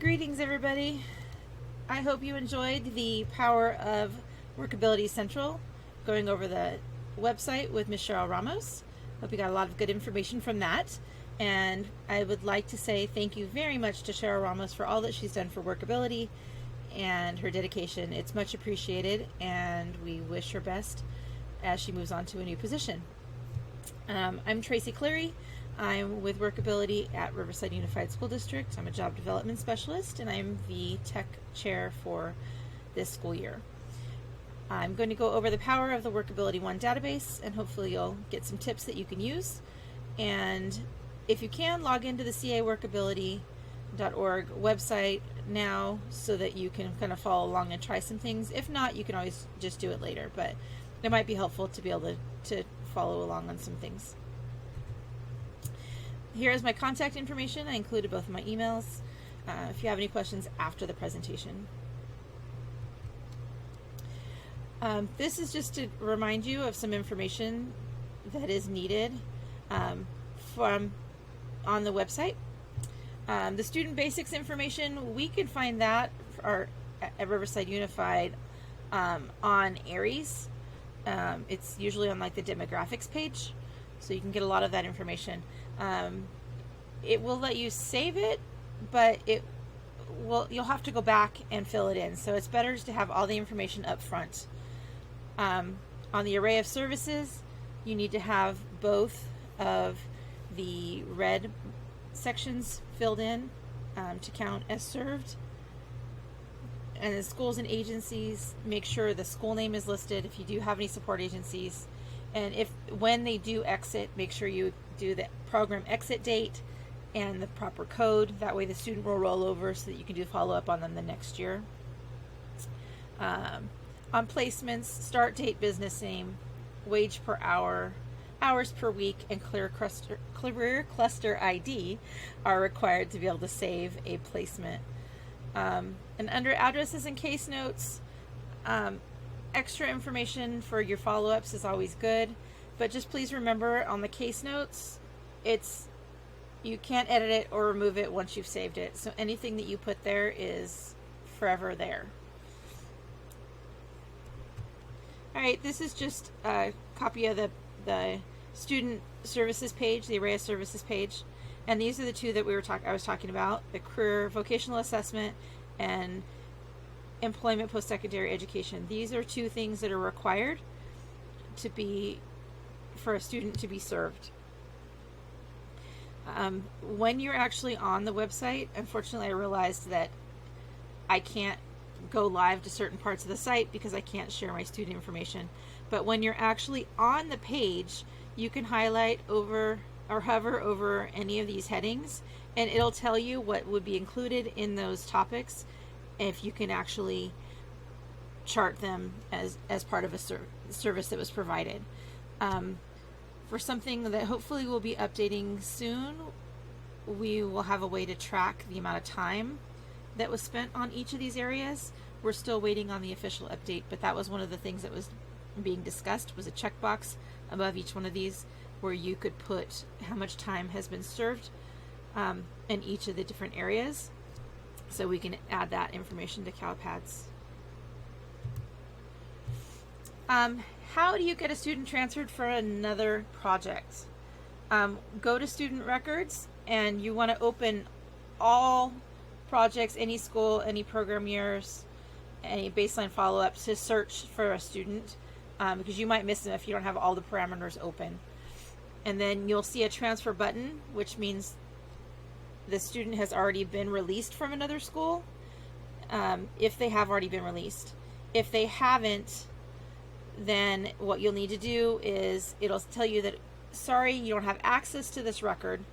Greetings, everybody. I hope you enjoyed the Power of Workability Central, going over the website with Ms. Cheryl Ramos. Hope you got a lot of good information from that. And I would like to say thank you very much to Cheryl Ramos for all that she's done for Workability and her dedication. It's much appreciated, and we wish her best as she moves on to a new position. I'm Tracy Cleary. I'm with Workability at Riverside Unified School District. I'm a job development specialist, and I'm the tech chair for this school year. I'm going to go over the power of the Workability One database, and hopefully you'll get some tips that you can use. And if you can, log into the caworkability.org website now so that you can kind of follow along and try some things. If not, you can always just do it later, but it might be helpful to be able to follow along on some things. Here is my contact information. I included both of my emails if you have any questions after the presentation. This is just to remind you of some information that is needed from on the website. The student basics information, we can find that at Riverside Unified on ARIES. It's usually on like the demographics page, so you can get a lot of that information. It will let you save it, but you'll have to go back and fill it in. So it's better to have all the information up front. On the array of services, you need to have both of the red sections filled in to count as served. And the schools and agencies, make sure the school name is listed if you do have any support agencies. And when they do exit, make sure you do the program exit date and the proper code. That way the student will roll over so that you can do follow-up on them the next year. On placements, start date, business name, wage per hour, hours per week, and career cluster ID are required to be able to save a placement. And under addresses and case notes, extra information for your follow-ups is always good, but just please remember on the case notes, you can't edit it or remove it once you've saved it. So anything that you put there is forever there. All right, this is just a copy of the student services page, the array of services page, and these are the two that I was talking about: the career vocational assessment and employment post-secondary education. These are two things that are required for a student to be served. When you're actually on the website, unfortunately I realized that I can't go live to certain parts of the site because I can't share my student information. But when you're actually on the page, you can highlight over or hover over any of these headings, and it'll tell you what would be included in those topics if you can actually chart them as part of a service that was provided. For something that hopefully we'll be updating soon, we will have a way to track the amount of time that was spent on each of these areas. We're still waiting on the official update, but that was one of the things that was being discussed, was a checkbox above each one of these where you could put how much time has been served in each of the different areas, so we can add that information to CalPads. How do you get a student transferred for another project? Go to student records, and you want to open all projects, any school, any program years, any baseline follow-ups to search for a student, because you might miss them if you don't have all the parameters open. And then you'll see a transfer button, which means the student has already been released from another school, if they have already been released. If they haven't, then what you'll need to do is it'll tell you that, sorry, you don't have access to this record.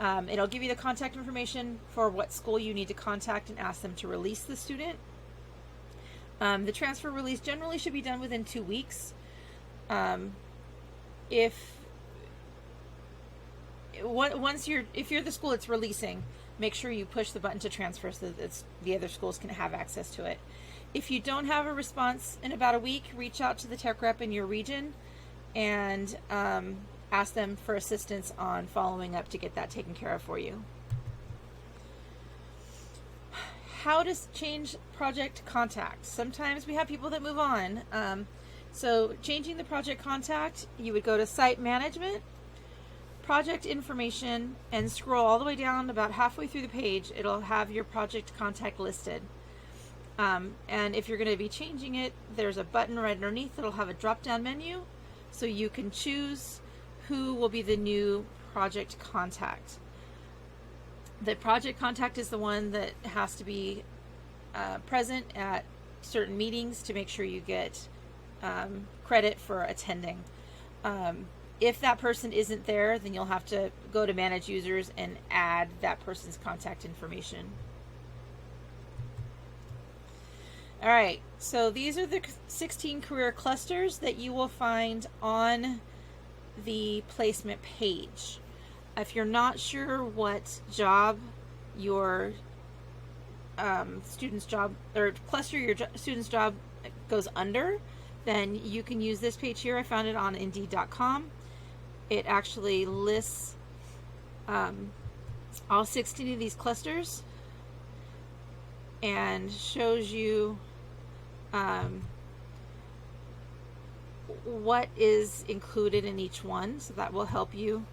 It'll give you the contact information for what school you need to contact and ask them to release the student. The transfer release generally should be done within 2 weeks. If you're the school that's releasing, make sure you push the button to transfer so that the other schools can have access to it. If you don't have a response in about a week, reach out to the tech rep in your region and ask them for assistance on following up to get that taken care of for you. how to change project contact. Sometimes we have people that move on. So changing the project contact, you would go to Site Management, Project Information, and scroll all the way down about halfway through the page. It'll have your project contact listed. And if you're going to be changing it, there's a button right underneath that'll have a drop-down menu, so you can choose who will be the new project contact. The project contact is the one that has to be present at certain meetings to make sure you get credit for attending. If that person isn't there, then you'll have to go to Manage Users and add that person's contact information. All right, so these are the 16 career clusters that you will find on the placement page. If you're not sure what job your student's job or cluster your student's job goes under, then you can use this page here. I found it on Indeed.com. It actually lists all 16 of these clusters and shows you what is included in each one, so that will help you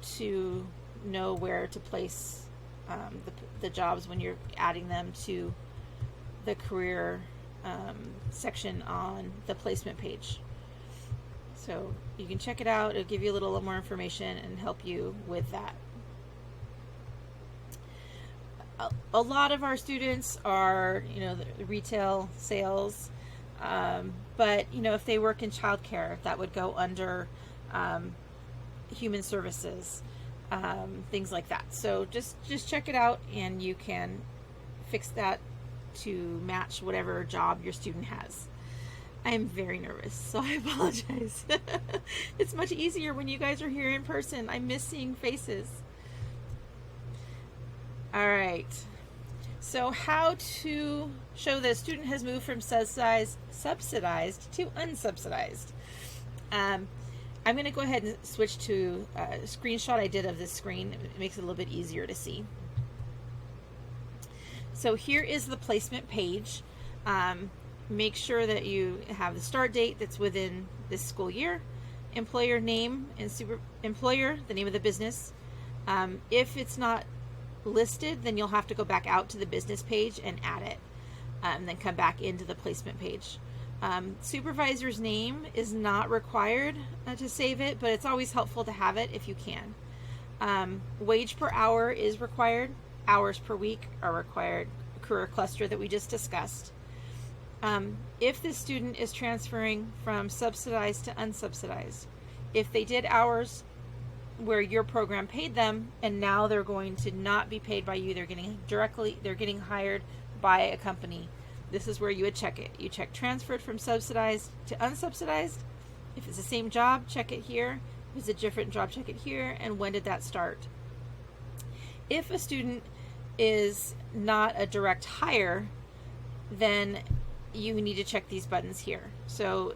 to know where to place the jobs when you're adding them to the career section on the placement page. So you can check it out. It'll give you a little more information and help you with that. A lot of our students are, the retail sales, but if they work in childcare, that would go under human services, things like that. So just check it out, and you can fix that to match whatever job your student has. I am very nervous, so I apologize. It's much easier when you guys are here in person. I miss seeing faces. All right, so how to show that a student has moved from subsidized to unsubsidized. I'm going to go ahead and switch to a screenshot I did of this screen. It makes it a little bit easier to see. So here is the placement page. Make sure that you have the start date that's within this school year, employer name and employer, the name of the business. If it's not listed, then you'll have to go back out to the business page and add it, and then come back into the placement page. Supervisor's name is not required to save it, but it's always helpful to have it if you can. Wage per hour is required. Hours per week are required. Career cluster that we just discussed. If the student is transferring from subsidized to unsubsidized, if they did hours where your program paid them and now they're going to not be paid by you, they're getting hired by a company, this is where you would check it. You check transferred from subsidized to unsubsidized. If it's the same job, check it here. If it's a different job, check it here. And when did that start? If a student is not a direct hire, then you need to check these buttons here. So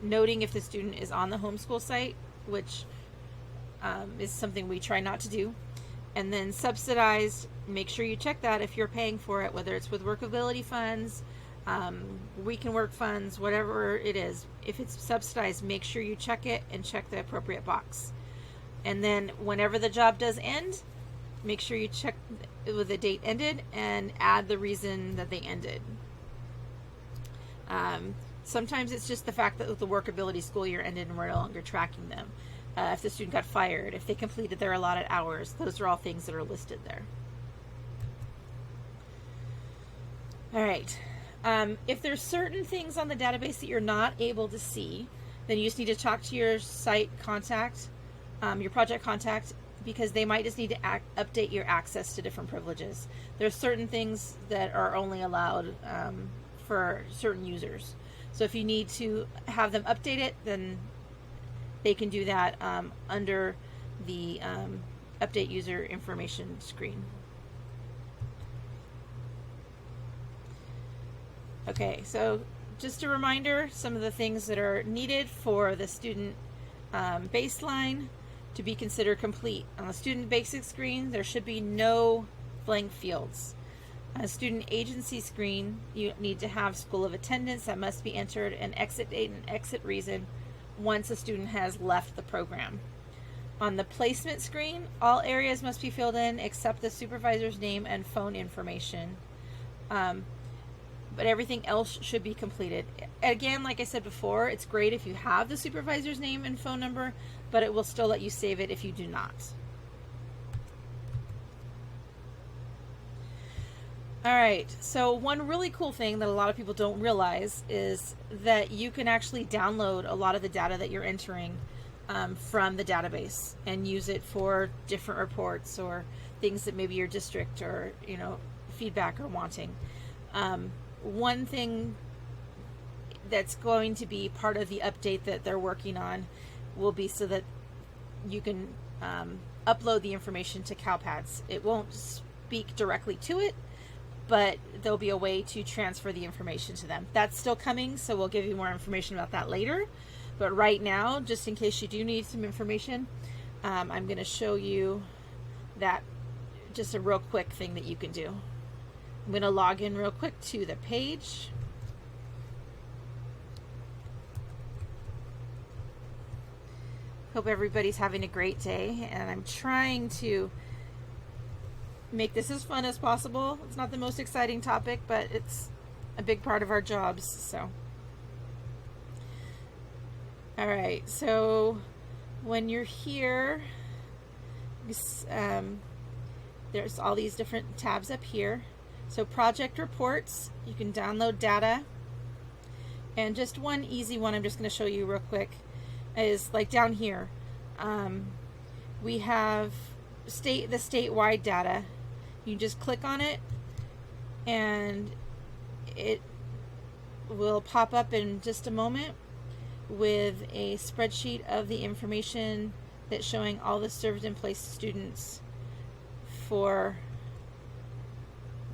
noting if the student is on the homeschool site, which is something we try not to do. And then subsidized, make sure you check that if you're paying for it, whether it's with WorkAbility funds, weekend work funds, whatever it is. If it's subsidized, make sure you check it and check the appropriate box. And then whenever the job does end, make sure you check with the date ended and add the reason that they ended. Sometimes it's just the fact that the WorkAbility school year ended and we're no longer tracking them. If the student got fired, if they completed their allotted hours, those are all things that are listed there. All right. If there's certain things on the database that you're not able to see, then you just need to talk to your site contact, your project contact, because they might just need to update your access to different privileges. There's certain things that are only allowed for certain users. So if you need to have them update it, then they can do that under the update user information screen. Okay, so just a reminder, some of the things that are needed for the student baseline to be considered complete. On the student basic screen, there should be no blank fields. A student agency screen, you need to have school of attendance that must be entered, and exit date and exit reason once a student has left the program. On the placement screen, all areas must be filled in except the supervisor's name and phone information. But everything else should be completed. Again, like I said before, it's great if you have the supervisor's name and phone number, but it will still let you save it if you do not. All right, so one really cool thing that a lot of people don't realize is that you can actually download a lot of the data that you're entering from the database and use it for different reports or things that maybe your district or feedback are wanting. One thing that's going to be part of the update that they're working on will be so that you can upload the information to CalPads. It won't speak directly to it, but there'll be a way to transfer the information to them. That's still coming, so we'll give you more information about that later. But right now, just in case you do need some information, I'm going to show you that, just a real quick thing that you can do. I'm going to log in real quick to the page. Hope everybody's having a great day, and I'm trying to make this as fun as possible. It's not the most exciting topic, but it's a big part of our jobs. So, all right, so when you're here, there's all these different tabs up here. So project reports, you can download data, and just one easy one I'm just going to show you real quick is like down here. We have the statewide data. You just click on it and it will pop up in just a moment with a spreadsheet of the information that's showing all the served in place students for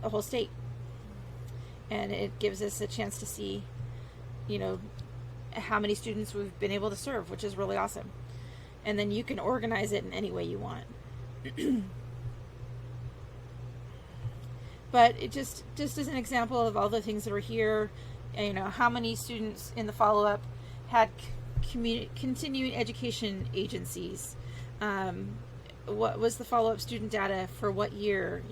the whole state. And it gives us a chance to see, how many students we've been able to serve, which is really awesome. And then you can organize it in any way you want. But it just as an example of all the things that are here, how many students in the follow-up had continuing education agencies, what was the follow-up student data for what year.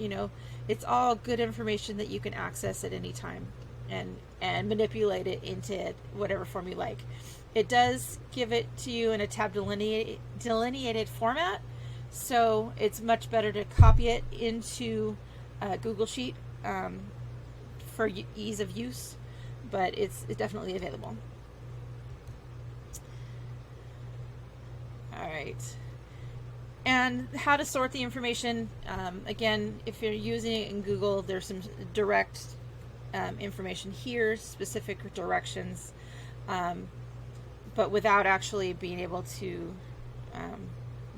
It's all good information that you can access at any time and manipulate it into whatever form you like. It does give it to you in a tab delineated format, so it's much better to copy it into Google Sheet for ease of use, but it's definitely available. All right. And how to sort the information. Again, if you're using it in Google, there's some direct information here, specific directions, but without actually being able to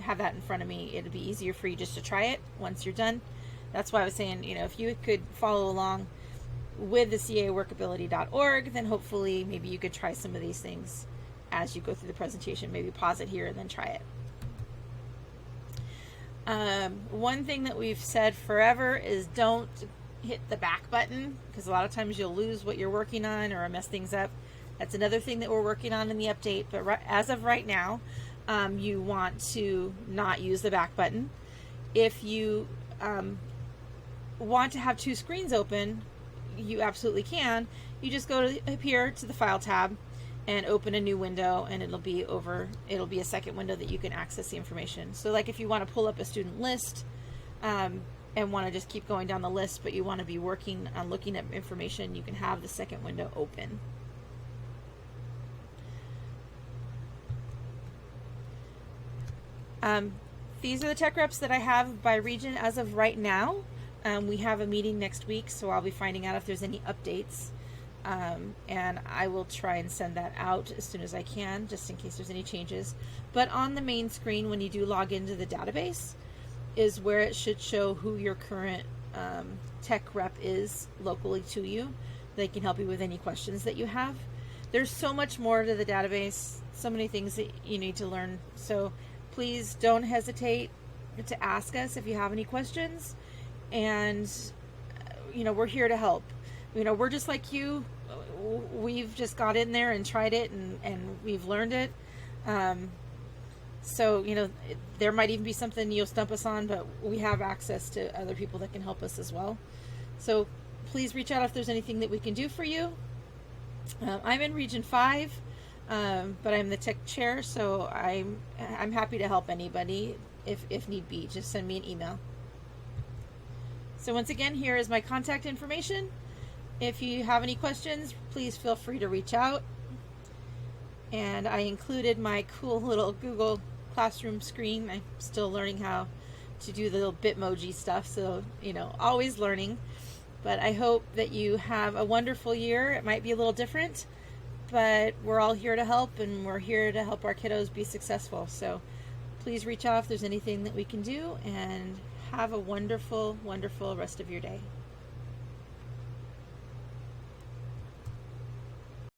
have that in front of me, it'd be easier for you just to try it once you're done. That's why I was saying, if you could follow along with the caworkability.org, then hopefully maybe you could try some of these things as you go through the presentation. Maybe pause it here and then try it. One thing that we've said forever is don't hit the back button, because a lot of times you'll lose what you're working on or mess things up. That's another thing that we're working on in the update, but as of right now, you want to not use the back button. If you want to have two screens open, you absolutely can. You just go up here to the File tab and open a new window, and it'll be a second window that you can access the information. So like if you want to pull up a student list and want to just keep going down the list, but you want to be working on looking at information, you can have the second window open. These are the tech reps that I have by region as of right now. We have a meeting next week, so I'll be finding out if there's any updates. And I will try and send that out as soon as I can, just in case there's any changes. But on the main screen, when you do log into the database, is where it should show who your current tech rep is locally to you. They can help you with any questions that you have. There's so much more to the database, so many things that you need to learn. So please don't hesitate to ask us if you have any questions. And we're here to help. We're just like you. We've just got in there and tried it, and we've learned it. So, there might even be something you'll stump us on, but we have access to other people that can help us as well. So please reach out if there's anything that we can do for you. I'm in Region 5, but I'm the TEC chair, so I'm happy to help anybody if need be. Just send me an email. So once again, here is my contact information. If you have any questions, please feel free to reach out. And I included my cool little Google Classroom screen. I'm still learning how to do the little Bitmoji stuff, so always learning. But I hope that you have a wonderful year. It might be a little different, but we're all here to help, and we're here to help our kiddos be successful. So please reach out if there's anything that we can do, and have a wonderful, wonderful rest of your day.